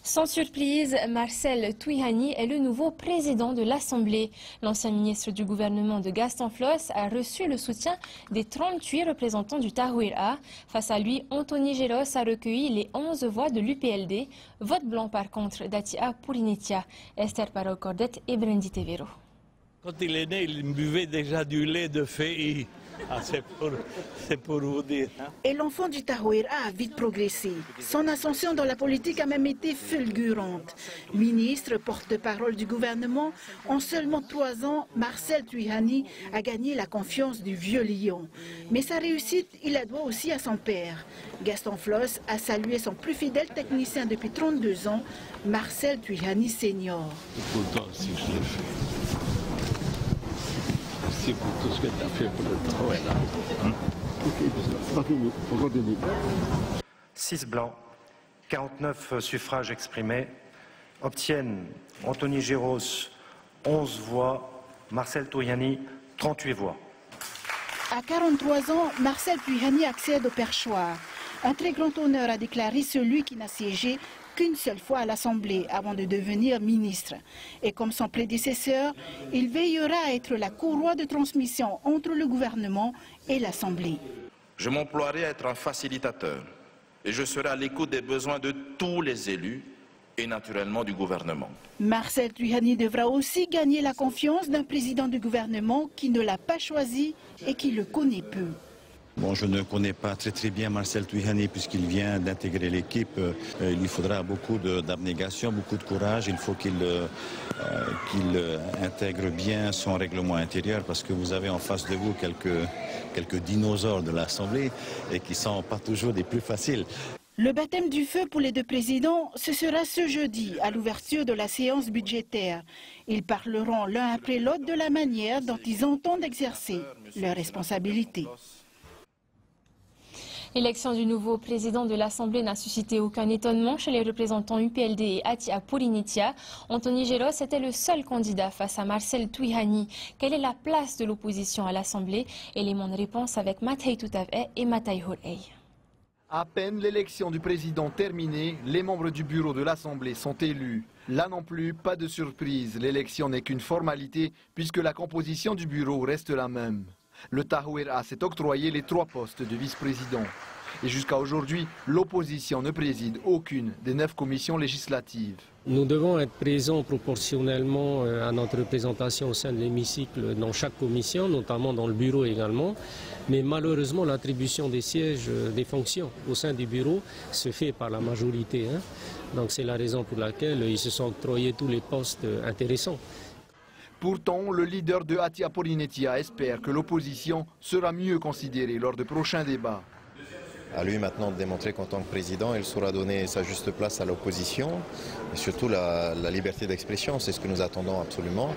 Sans surprise, Marcel Touihani est le nouveau président de l'Assemblée. L'ancien ministre du gouvernement de Gaston Flosse a reçu le soutien des 38 représentants du Tahouira. Face à lui, Anthony Géros a recueilli les 11 voix de l'UPLD. Vote blanc par contre d'Atia Pourinitia, Esther Parocordet et Brendi Tevero. Quand il est né, il buvait déjà du lait de fée. Ah, c'est pour vous dire. Hein? Et l'enfant du Tahouira a vite progressé. Son ascension dans la politique a même été fulgurante. Ministre, porte-parole du gouvernement, en seulement 3 ans, Marcel Touihani a gagné la confiance du vieux lion. Mais sa réussite, il la doit aussi à son père. Gaston Flosse a salué son plus fidèle technicien depuis 32 ans, Marcel Touihani senior. Pour toi aussi, je l'ai fait. Merci pour tout ce que tu as fait pour le travail là. Hein? Ok, on continue. 6 blancs, 49 suffrages exprimés, obtiennent Anthony Géros 11 voix, Marcel Touihani 38 voix. À 43 ans, Marcel Touihani accède au perchoir. Un très grand honneur a déclaré celui qui n'a siégé qu'une seule fois à l'Assemblée avant de devenir ministre. Et comme son prédécesseur, il veillera à être la courroie de transmission entre le gouvernement et l'Assemblée. Je m'emploierai à être un facilitateur et je serai à l'écoute des besoins de tous les élus et naturellement du gouvernement. Marcel Touihani devra aussi gagner la confiance d'un président du gouvernement qui ne l'a pas choisi et qui le connaît peu. Bon, je ne connais pas très bien Marcel Touihani puisqu'il vient d'intégrer l'équipe. Il lui faudra beaucoup d'abnégation, beaucoup de courage. Il faut qu'il intègre bien son règlement intérieur parce que vous avez en face de vous quelques dinosaures de l'Assemblée et qui ne sont pas toujours des plus faciles. Le baptême du feu pour les deux présidents, ce sera ce jeudi à l'ouverture de la séance budgétaire. Ils parleront l'un après l'autre de la manière dont ils entendent exercer leurs responsabilités. L'élection du nouveau président de l'Assemblée n'a suscité aucun étonnement chez les représentants UPLD et Atia Pourinitia. Anthony Géros était le seul candidat face à Marcel Touihani. Quelle est la place de l'opposition à l'Assemblée? Élément de réponse avec Matei Toutave et Matei Horei. À peine l'élection du président terminée, les membres du bureau de l'Assemblée sont élus. Là non plus, pas de surprise, l'élection n'est qu'une formalité puisque la composition du bureau reste la même. Le Tahouira s'est octroyé les 3 postes de vice-président. Et jusqu'à aujourd'hui, l'opposition ne préside aucune des 9 commissions législatives. Nous devons être présents proportionnellement à notre représentation au sein de l'hémicycle dans chaque commission, notamment dans le bureau également. Mais malheureusement, l'attribution des sièges, des fonctions au sein du bureau se fait par la majorité. Donc c'est la raison pour laquelle ils se sont octroyés tous les postes intéressants. Pourtant, le leader de Atia Pourinitia espère que l'opposition sera mieux considérée lors de prochains débats. À lui maintenant de démontrer qu'en tant que président, il saura donner sa juste place à l'opposition et surtout la liberté d'expression, c'est ce que nous attendons absolument.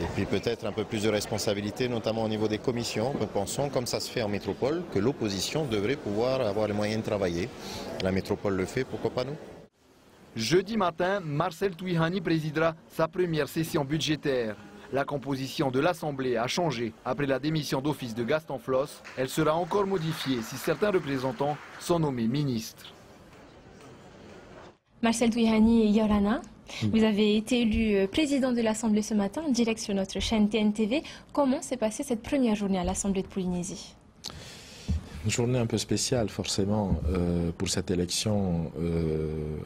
Et puis peut-être un peu plus de responsabilité, notamment au niveau des commissions. Nous pensons, comme ça se fait en métropole, que l'opposition devrait pouvoir avoir les moyens de travailler. La métropole le fait, pourquoi pas nous? Jeudi matin, Marcel Touihani présidera sa première session budgétaire. La composition de l'Assemblée a changé après la démission d'office de Gaston Flosse. Elle sera encore modifiée si certains représentants sont nommés ministres. Marcel Touihani et Yorana, vous avez été élu président de l'Assemblée ce matin, en direct sur notre chaîne TNTV. Comment s'est passée cette première journée à l'Assemblée de Polynésie? Une journée un peu spéciale forcément pour cette élection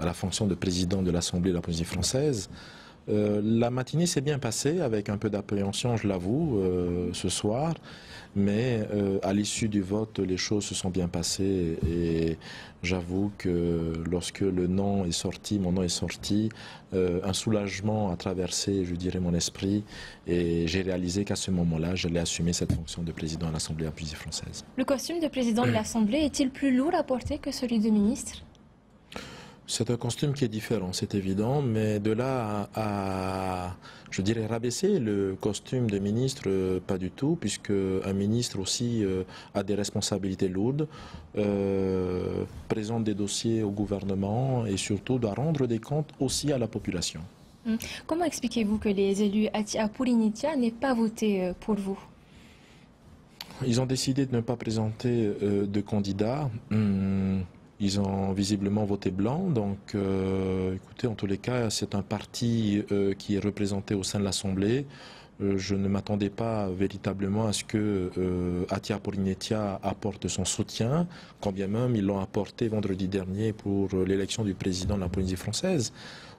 à la fonction de président de l'Assemblée de la Polynésie française. La matinée s'est bien passée avec un peu d'appréhension, je l'avoue, ce soir, mais à l'issue du vote, les choses se sont bien passées et j'avoue que lorsque le nom est sorti, mon nom est sorti, un soulagement a traversé, je dirais, mon esprit et j'ai réalisé qu'à ce moment-là, j'allais assumer cette fonction de président à l'Assemblée de la Polynésie française. Le costume de président de l'Assemblée est-il plus lourd à porter que celui de ministre? C'est un costume qui est différent, c'est évident, mais de là à, je dirais, rabaisser le costume de ministre, pas du tout, puisque un ministre aussi a des responsabilités lourdes, présente des dossiers au gouvernement et surtout doit rendre des comptes aussi à la population. Comment expliquez-vous que les élus Atia Pourinitia n'aient pas voté pour vous? Ils ont décidé de ne pas présenter de candidats. Ils ont visiblement voté blanc, donc écoutez, en tous les cas, c'est un parti qui est représenté au sein de l'Assemblée. Je ne m'attendais pas véritablement à ce que Atia Porinetia apporte son soutien, quand bien même ils l'ont apporté vendredi dernier pour l'élection du président de la Polynésie française.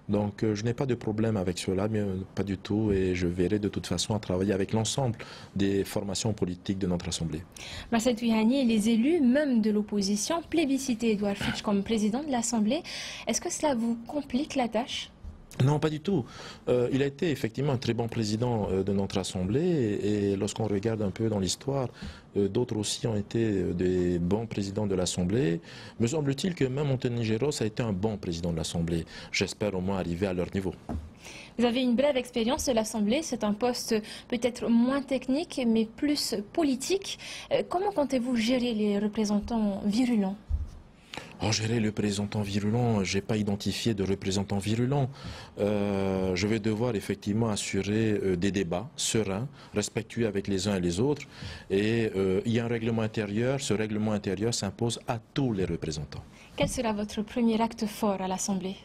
Donc je n'ai pas de problème avec cela, mais pas du tout, et je verrai de toute façon à travailler avec l'ensemble des formations politiques de notre Assemblée. Marcel Tuihani et les élus, même de l'opposition, plébiscité Edouard Fritsch comme président de l'Assemblée. Est-ce que cela vous complique la tâche ? Non, pas du tout. Il a été effectivement un très bon président de notre Assemblée et lorsqu'on regarde un peu dans l'histoire, d'autres aussi ont été des bons présidents de l'Assemblée. Me semble-t-il que même Anthony Géros a été un bon président de l'Assemblée. J'espère au moins arriver à leur niveau. Vous avez une brève expérience de l'Assemblée. C'est un poste peut-être moins technique mais plus politique. Comment comptez-vous gérer les représentants virulents ? Gérer le représentant virulent, je n'ai pas identifié de représentant virulent. Je vais devoir effectivement assurer des débats sereins, respectueux avec les uns et les autres. Et il y a un règlement intérieur. Ce règlement intérieur s'impose à tous les représentants. Quel sera votre premier acte fort à l'Assemblée ?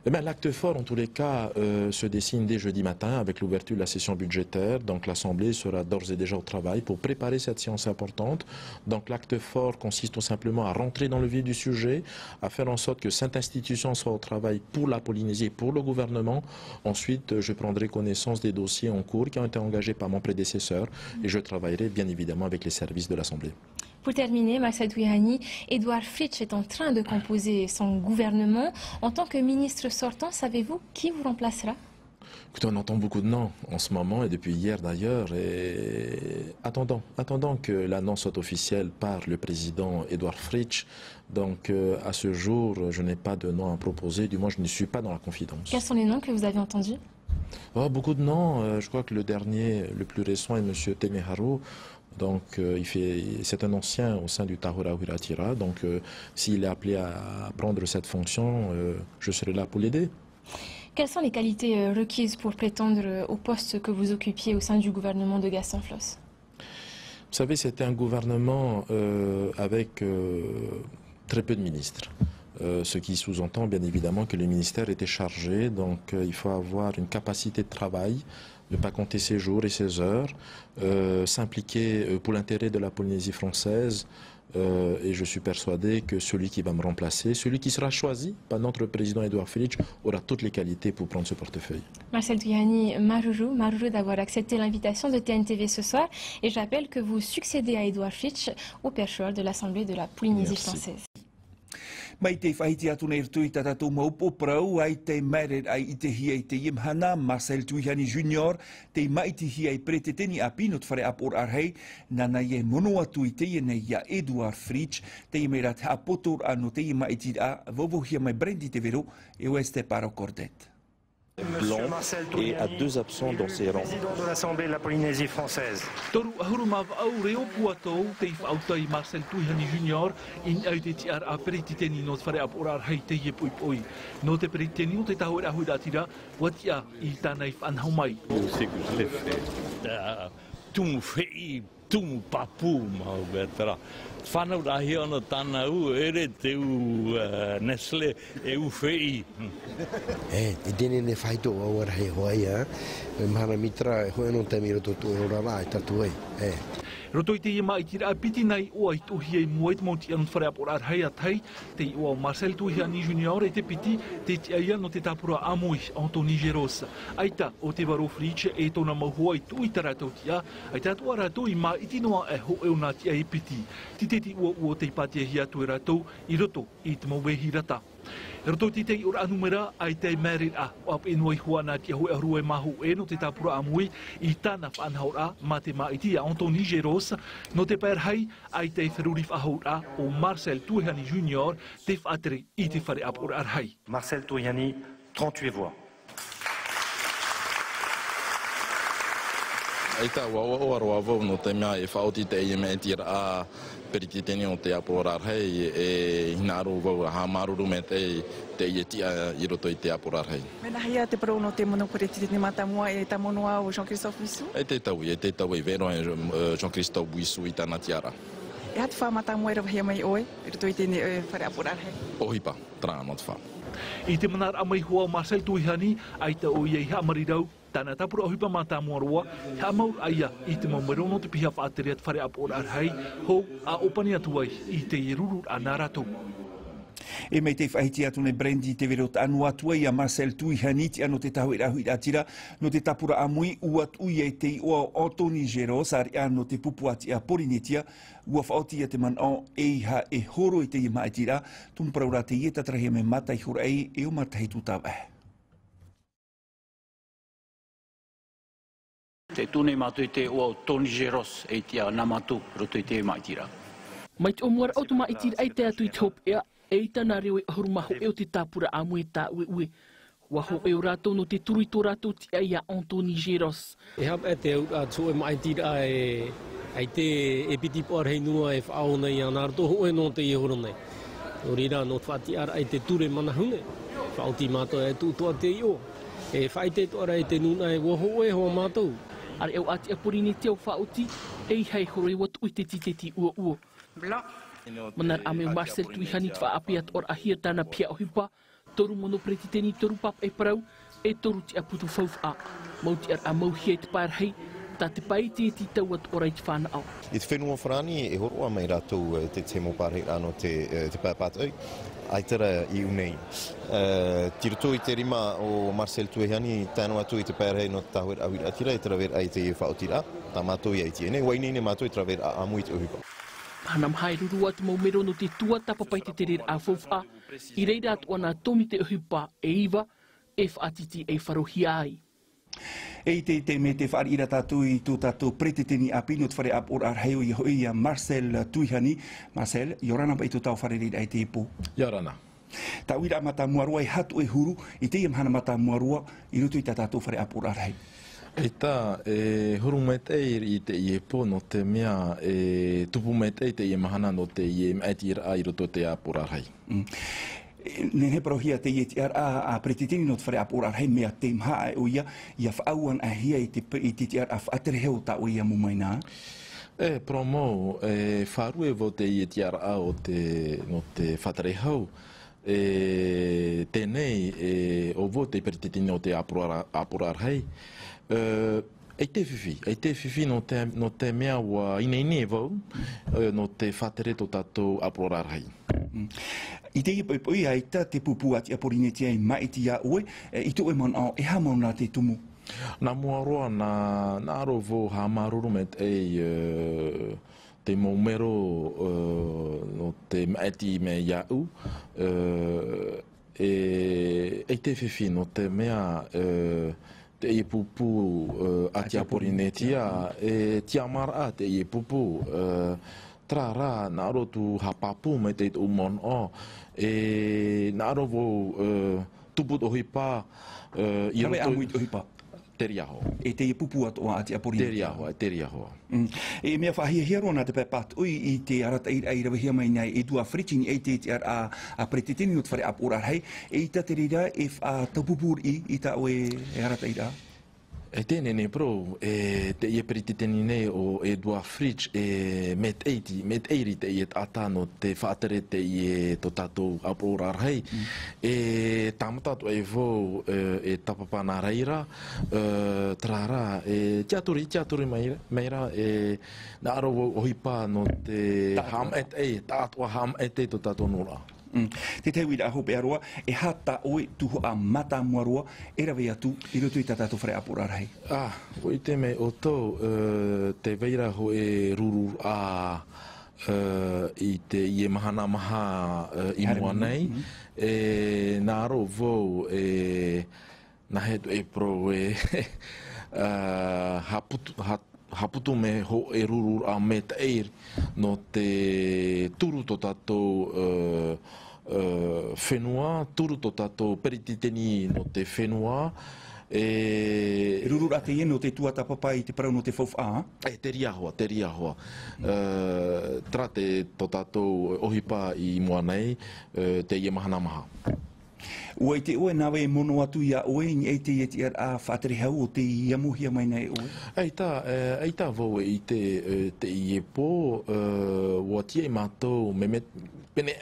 L'acte fort, en tous les cas, se dessine dès jeudi matin avec l'ouverture de la session budgétaire. Donc l'Assemblée sera d'ores et déjà au travail pour préparer cette séance importante. Donc l'acte fort consiste tout simplement à rentrer dans le vif du sujet, à faire en sorte que cette institution soit au travail pour la Polynésie et pour le gouvernement. Ensuite, je prendrai connaissance des dossiers en cours qui ont été engagés par mon prédécesseur et je travaillerai bien évidemment avec les services de l'Assemblée. Pour terminer, Marcel Tuihani, Edouard Fritsch est en train de composer son gouvernement. En tant que ministre sortant, savez-vous qui vous remplacera ? Écoutez, on entend beaucoup de noms en ce moment et depuis hier d'ailleurs. Et attendons que l'annonce soit officielle par le président Edouard Fritsch. Donc à ce jour, je n'ai pas de nom à proposer, du moins je ne suis pas dans la confidence. Quels sont les noms que vous avez entendus ? Beaucoup de noms. Je crois que le dernier, le plus récent est M. Temeharu. Donc c'est un ancien au sein du Tahura Huiratira. Donc s'il est appelé à prendre cette fonction, je serai là pour l'aider. Quelles sont les qualités requises pour prétendre au poste que vous occupiez au sein du gouvernement de Gaston Floss ? Vous savez, c'était un gouvernement avec très peu de ministres. Ce qui sous-entend bien évidemment que le ministère était chargé. Donc il faut avoir une capacité de travail, ne pas compter ses jours et ses heures, s'impliquer pour l'intérêt de la Polynésie française. Et je suis persuadé que celui qui va me remplacer, celui qui sera choisi par notre président Edouard Fritsch, aura toutes les qualités pour prendre ce portefeuille. Marcel Tuihani, Maruru d'avoir accepté l'invitation de TNTV ce soir. Et je rappelle que vous succédez à Edouard Fritsch au perchoir de l'Assemblée de la Polynésie française. Mai te whaiti atu nei rtui tatatou maupo prau ai te meret ai i te hiai te imhana Marcel Tuihani Junior te maiti hiai preteteni a pinot whare ap or arhei nana ye mono atu i te nei ia Edouard Fritsch te imerat ha potor anu te maiti a vovohia mai brendi te vero e oeste paro cordet. Blanc et à 2 absents dans ses rangs. Président de l'Assemblée de la Polynésie française. Toru ahurumav au reo puatou te whautai Marcel Tuihani Junior in au te tiar a perititeni no whare ap orar hei te ie pui pui. No te perititeni o te tahu e ahui datira watia i tānei whanhau mai. C'est que je l'ai fait. Tumu whei, tumu papu mau betra. Whanau rahi ana tāna u ere te u Nestle e u whei. Te tene ne whaito au arahe hoai mahana mitra e hoe non te miro totu e ora rai tatu e. Roto i te ia mai tira piti nei o ai tohi e muet moti an whare ap orar hei atai te o Marcel Tuihani Junior e te piti te tia no te tapura amui Anthony Géros. Aita o te waro Fritsch e tona mahua i tui taratou tia ai tatua ratou i ma iti noa e ho e ona tia e piti. Titeti ua te patia hi atu e ratou i roto i te mauwehi rata. Roto ti tei ora anumera ai te merit a ap inoi huana tia hui arue mahu e no te tapura amui i tāna whanhaura ma te maiti a Anthony Géros no te perhei ai te wheruri whahaura o Marcel Tuihani Junior te whatere i te whare ap ora arhei. Marcel Tuihani, 38 voix. Aita ua roa vau no te mea e whaoti te i me tira a perititeni o te aporar hei e hinaru vau a hamaruru me te i tia i roto i te aporar hei. Mena hia te parau no te mono perititeni matamua e ta monoa o Jean-Christophe Buissou? E te tau i vero e Jean-Christophe Buissou i tana tiara. E hatu whamata mua e rawahia mai oe, e roto i tēne whare apurarhei. Ohipa, trana not wha. I te manar amai hoa Marcel Tuihani, ai ta o iei hamarirau, tana tapura ohipa mata muarua, ha maur aia i te maumarono te piha whaateriat whare apurarhei, ho a opani atuai i te iruru a naratou. E mei te whahiti atu nei Brendi te vero anu atua i a Marcel Tuihani ti ano te tahu i rahu i atira no te tapura amui uat ui e te ua Anthony Geros ari ano te pupu ati a Polinetia ua whaoti a te man o eiha e horo i te i maitira tumparaura te ieta trahe me matai hura ei e o matai tutau Te tūne mātu i te ua Anthony Geros e te a namatu roto i te maitira. Mai te omuara o tu maitira ai te atu i te hop ea e tana reo e horumaho e o te tāpura a mue tā ue. Waho e o rātou no te turu i tō rātou ti ai a Anthony Geros. E hap e te atu e maitira ai te e piti pārhei nua e whaau nei a nārto ho e no te i horo nei. O rira no whati ara ai te ture manahune. Whaau ti mātou e tūtua te i o. E whai te tōra e te nuna e waho e hoa mātou. Are eo ati a porini te o whaoti e hei horo e watu i te titeti ua ua. Manar ame Marcel Tuihani twa api at or ahia tana pia ohipa, toru mono pretiteni toru pap e parau, e toru ti aputu faufa. Mauti ar a mauhia te pārhei, ta te pai te tau at orai te whana au. I te whenua whrani e horoa mai rātou te mo pārhei ano te pāpātau, ai tera i unei. Tiroto i te rima o Marcel Tuihani, tāno atu i te pārhei no tāhuer awir atira, e tera ver ai te whaotira, tā mātou i ai tiene, wainene mātou i tera ver a amui te ohipa. Hanam hai ruru atu maumero no te tua tapapai te tere a faufa, i reira atu ana tomi te uhipa e iwa, e whaatiti e wharohi ai. E te me te whaari ira tātou i tō tātou preteteni a pinot whare ap or ar heo i hoi a Marcel Tuihani. Marcel, yorana pa i tō tau whare reira ai te ipo? Yorana. Ta uira mata muarua i hatu e huru, i te iam hana mata muarua, i rutu i tā tātou whare ap or ar heo. E tā, huru metei i te iepo no te mea, tupu metei te ie mahana no te ie maiti ira i roto te aporarhei. Nen he parohia te ieti ar a pretitini no te whare aporarhei mea te mhaa e o ia, ia whaauan a hia i te ar a whaatereheo ta o ia mumaina? Promo, wharu e vo te ieti ar a o no te whaterehau. Tēnei, o vo te pretitini no te aporarhei. Ei te whiwhi no te mea wa ine vau, no te whatere tō tātou aporarhei. I te ipoi aita te pupu ati a Polinetia i maiti a oe, i tō e man au, e ha mauna te tumu? Nā mua roa, nā aro vo ha maruru met te maumero no te maiti me iau, ei te whiwhi no te mea te i pupu ati a Polinetia, tia mara te i pupu, trara nā aro tu hapapu me te umon o, nā aro vo tuput ohipa, Kawe amuit ohipa? Teriaho. E te i pupu ati a Polinetia? Teriaho. E mea whahia hero nā te pēpat ui i te arata i rawahia mai nei e dua fritini e te ar a pretitini no te whare ap orar hei e i ta te rira e taupupur i ta oe e arata i rā? E tēne ne pro, te ie pretitini nei o e dua fridge met eiri te ie ata no te whaatere te ie to tātou ap orar hei e tamatatu e vo e tapapana reira trara tiaturi meira nā aro ohipa no te ham et tātua ham et to tātou nora. Te tau i aho pe aroa, e hata oe tuho a mata muaroa, e rawe atu i roto i tātou whare aporarhei. O i te me o tau, te veira ho e ruru a i te ie mahana maha i mua nei, nā aro vau nā hetu e pro haputu me ho e ruru a me te eir no te turu to tātou whenua, turu to tātou perititeni no te whenua. Ruru a te eno te tuata papai te parau no te whauwha? Te riahoa. Tra te to tātou ohipa i mua nei, te ie mahana maha. Ua i te oe nawe mono atu ia oe ni e te eti a whātere hau o te iamuhia mai nei oe? Ei tā vau i te iepo, ua tia i mātou me pene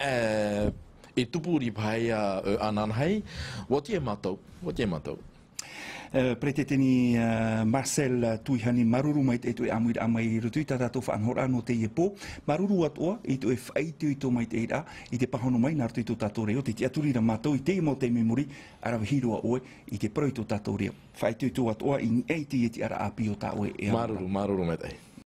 e tupuri pai ananhai, ua tia i mātou. Preteteni Marcel Tuihani maruru mai te e amui amai rutui tātou whaanhora no te iepo. Maruru atoa i te e whaitu i tō mai te eira i te pahono mai nā rutui tō tātou reo. Te te aturira mātou i te mo te memori arawa hiroa oe i te parau tō tātou reo. Whaitu i tō atoa i ei te eti ara api o tā oe e amara. Maruru mai te.